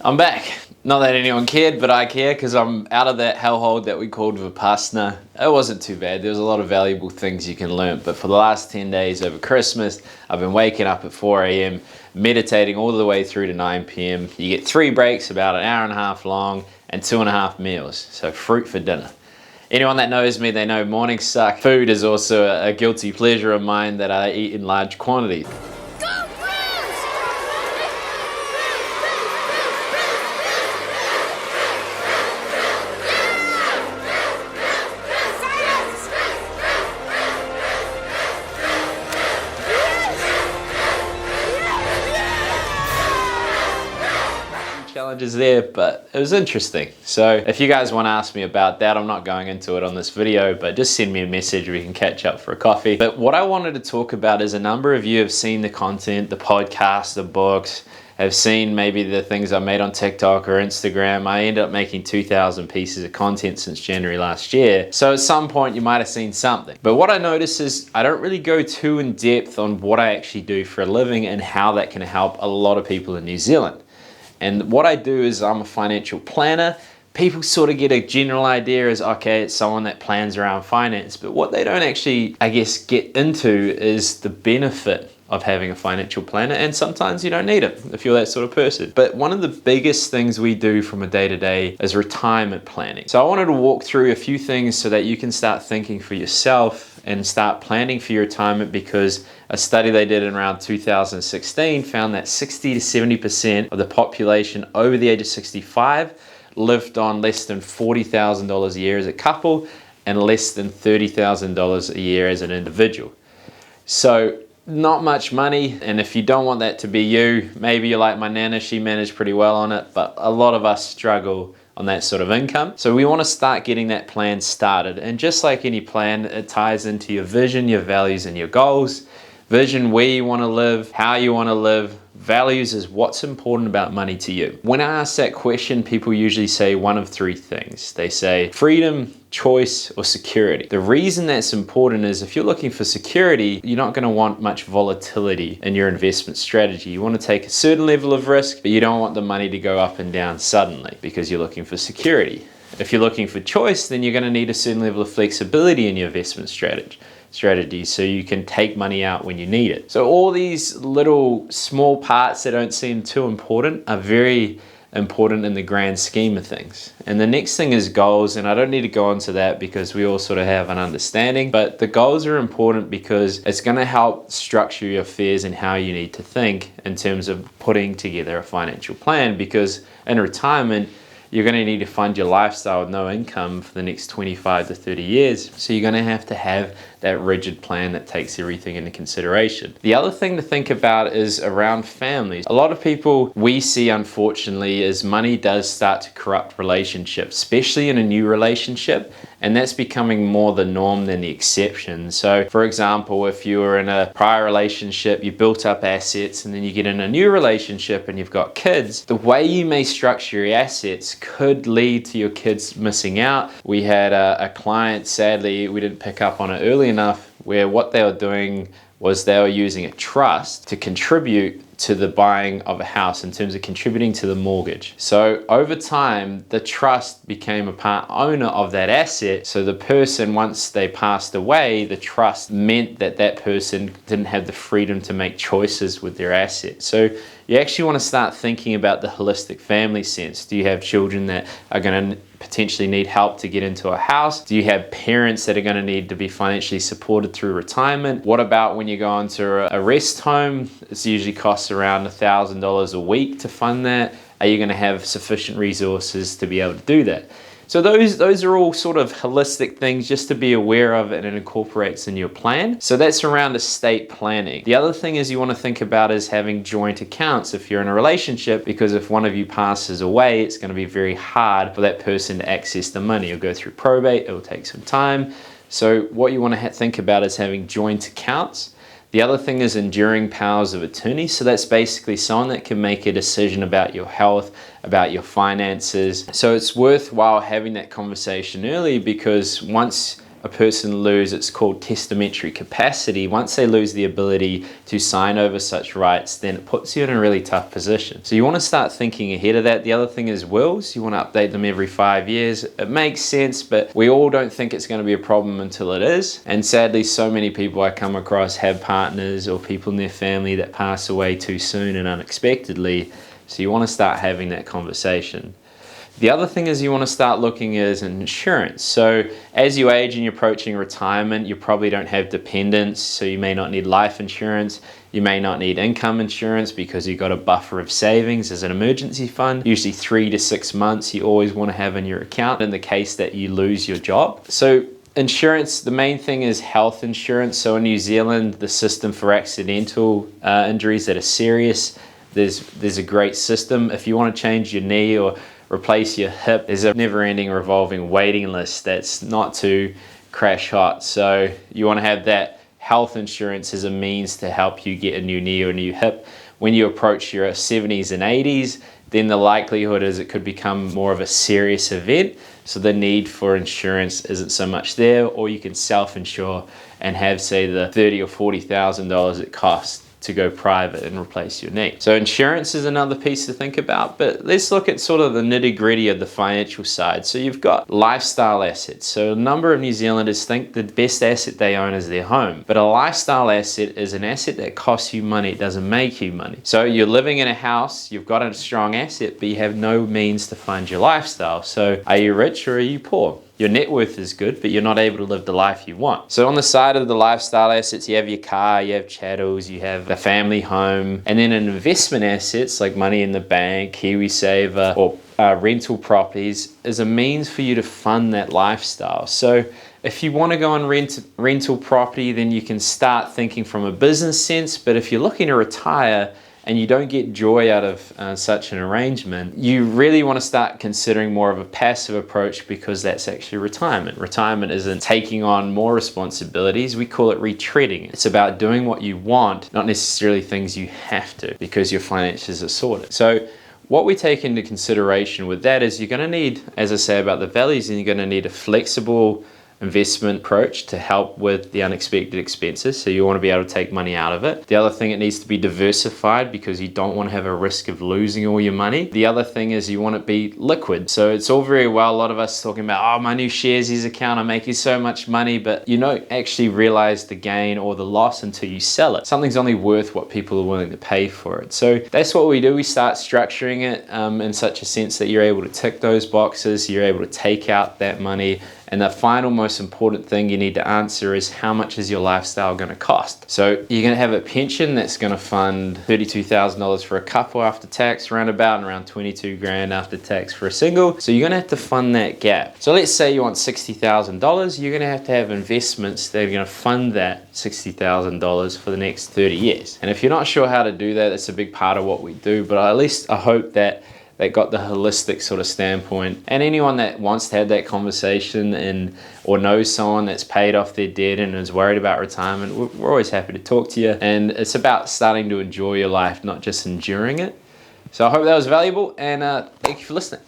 I'm back. Not that anyone cared, but I care because I'm out of that hellhole that we called Vipassana. It wasn't too bad. There was a lot of valuable things you can learn. But for the last 10 days over Christmas, I've been waking up at 4 a.m., meditating all the way through to 9 p.m. You get 3 breaks, about an hour and a half long, and 2.5 meals. So fruit for dinner. Anyone that knows me, they know mornings suck. Food is also a guilty pleasure of mine that I eat in large quantities. Challenges there, but it was interesting. So if you guys want to ask me about that, I'm not going into it on this video, but just send me a message, we can catch up for a coffee. But what I wanted to talk about is a number of you have seen the content, the podcast, the books, have seen maybe the things I made on TikTok or Instagram. I ended up making 2,000 pieces of content since January last year. So at some point you might have seen something. But what I notice is I don't really go too in depth on what I actually do for a living and how that can help a lot of people in New Zealand. And what I do is I'm a financial planner. People sort of get a general idea as, okay, it's someone that plans around finance, but what they don't actually, I guess, get into is the benefit of having a financial planner, and sometimes you don't need it if you're that sort of person. But one of the biggest things we do from a day-to-day is retirement planning. So I wanted to walk through a few things so that you can start thinking for yourself and start planning for your retirement, because a study they did in around 2016 found that 60 to 70% of the population over the age of 65 lived on less than $40,000 a year as a couple and less than $30,000 a year as an individual. So not much money, and if you don't want that to be you, maybe you're like my nana, she managed pretty well on it, but a lot of us struggle on that sort of income. So we want to start getting that plan started, and just like any plan, it ties into your vision, your values, and your goals. Vision, where you want to live, how you want to live. Values is what's important about money to you. When I ask that question, people usually say one of 3 things. They say freedom, choice, or security. The reason that's important is if you're looking for security, you're not going to want much volatility in your investment strategy. You want to take a certain level of risk, but you don't want the money to go up and down suddenly because you're looking for security. If you're looking for choice, then you're going to need a certain level of flexibility in your investment strategy so you can take money out when you need it. So all these little small parts that don't seem too important are very important in the grand scheme of things. And the next thing is goals, and I don't need to go into that because we all sort of have an understanding, but the goals are important because it's going to help structure your affairs and how you need to think in terms of putting together a financial plan, because in retirement you're going to need to fund your lifestyle with no income for the next 25 to 30 years. So you're going to have that rigid plan that takes everything into consideration. The other thing to think about is around families. A lot of people we see, unfortunately, is money does start to corrupt relationships, especially in a new relationship, and that's becoming more the norm than the exception. So for example, if you were in a prior relationship, you built up assets, and then you get in a new relationship and you've got kids, the way you may structure your assets could lead to your kids missing out. We had a client, sadly, we didn't pick up on it early enough, where what they were doing was they were using a trust to contribute to the buying of a house in terms of contributing to the mortgage. So over time, the trust became a part owner of that asset. So the person, once they passed away, the trust meant that that person didn't have the freedom to make choices with their asset. So you actually want to start thinking about the holistic family sense. Do you have children that are going to potentially need help to get into a house? Do you have parents that are going to need to be financially supported through retirement? What about when you go into a rest home? It usually costs around $1,000 a week to fund that. Are you going to have sufficient resources to be able to do that? So those are all sort of holistic things just to be aware of, and it incorporates in your plan. So that's around estate planning. The other thing is you want to think about is having joint accounts if you're in a relationship, because if one of you passes away, it's going to be very hard for that person to access the money. It'll go through probate, it'll take some time. So what you want to think about is having joint accounts. The other thing is enduring powers of attorney. So that's basically someone that can make a decision about your health, about your finances. So it's worthwhile having that conversation early, because once a person lose, it's called testamentary capacity, once they lose the ability to sign over such rights, then it puts you in a really tough position. So you want to start thinking ahead of that. The other thing is wills. You want to update them every 5 years. It makes sense, but we all don't think it's going to be a problem until it is. And sadly, so many people I come across have partners or people in their family that pass away too soon and unexpectedly. So you want to start having that conversation. The other thing is you want to start looking at insurance. So as you age and you're approaching retirement, you probably don't have dependents, so you may not need life insurance. You may not need income insurance because you've got a buffer of savings as an emergency fund. Usually 3 to 6 months you always want to have in your account in the case that you lose your job. So insurance, the main thing is health insurance. So in New Zealand, the system for accidental injuries that are serious, there's a great system. If you want to change your knee or replace your hip, there's a never-ending revolving waiting list that's not too crash hot. So you want to have that health insurance as a means to help you get a new knee or a new hip. When you approach your 70s and 80s, then the likelihood is it could become more of a serious event. So the need for insurance isn't so much there, or you can self-insure and have, say, the $30,000 or $40,000 it costs to go private and replace your knee. So insurance is another piece to think about, but let's look at sort of the nitty-gritty of the financial side. So you've got lifestyle assets. So a number of New Zealanders think the best asset they own is their home, but a lifestyle asset is an asset that costs you money, it doesn't make you money. So you're living in a house, you've got a strong asset, but you have no means to fund your lifestyle. So are you rich or are you poor? Your net worth is good, but you're not able to live the life you want. So on the side of the lifestyle assets, you have your car, you have chattels, you have a family home, and then in investment assets like money in the bank, KiwiSaver, or rental properties is a means for you to fund that lifestyle. So if you want to go on rental property, then you can start thinking from a business sense, but if you're looking to retire, and you don't get joy out of such an arrangement, you really want to start considering more of a passive approach, because that's actually retirement. Retirement isn't taking on more responsibilities, we call it retreating. It's about doing what you want, not necessarily things you have to, because your finances are sorted. So what we take into consideration with that is you're going to need, as I say about the values, and you're going to need a flexible investment approach to help with the unexpected expenses. So you want to be able to take money out of it. The other thing, it needs to be diversified because you don't want to have a risk of losing all your money. The other thing is you want it to be liquid. So it's all very well, a lot of us talking about, oh, my new Sharesies account, I'm making so much money, but you don't actually realize the gain or the loss until you sell it. Something's only worth what people are willing to pay for it. So that's what we do. We start structuring it in such a sense that you're able to tick those boxes, you're able to take out that money. And the final most important thing you need to answer is, how much is your lifestyle going to cost? So you're going to have a pension that's going to fund $32,000 for a couple after tax, around 22 grand after tax for a single. So you're going to have to fund that gap. So let's say you want $60,000, you're going to have investments that are going to fund that $60,000 for the next 30 years. And if you're not sure how to do that, that's a big part of what we do, but at least I hope that got the holistic sort of standpoint. And anyone that wants to have that conversation or knows someone that's paid off their debt and is worried about retirement, we're always happy to talk to you. And it's about starting to enjoy your life, not just enduring it. So I hope that was valuable, and thank you for listening.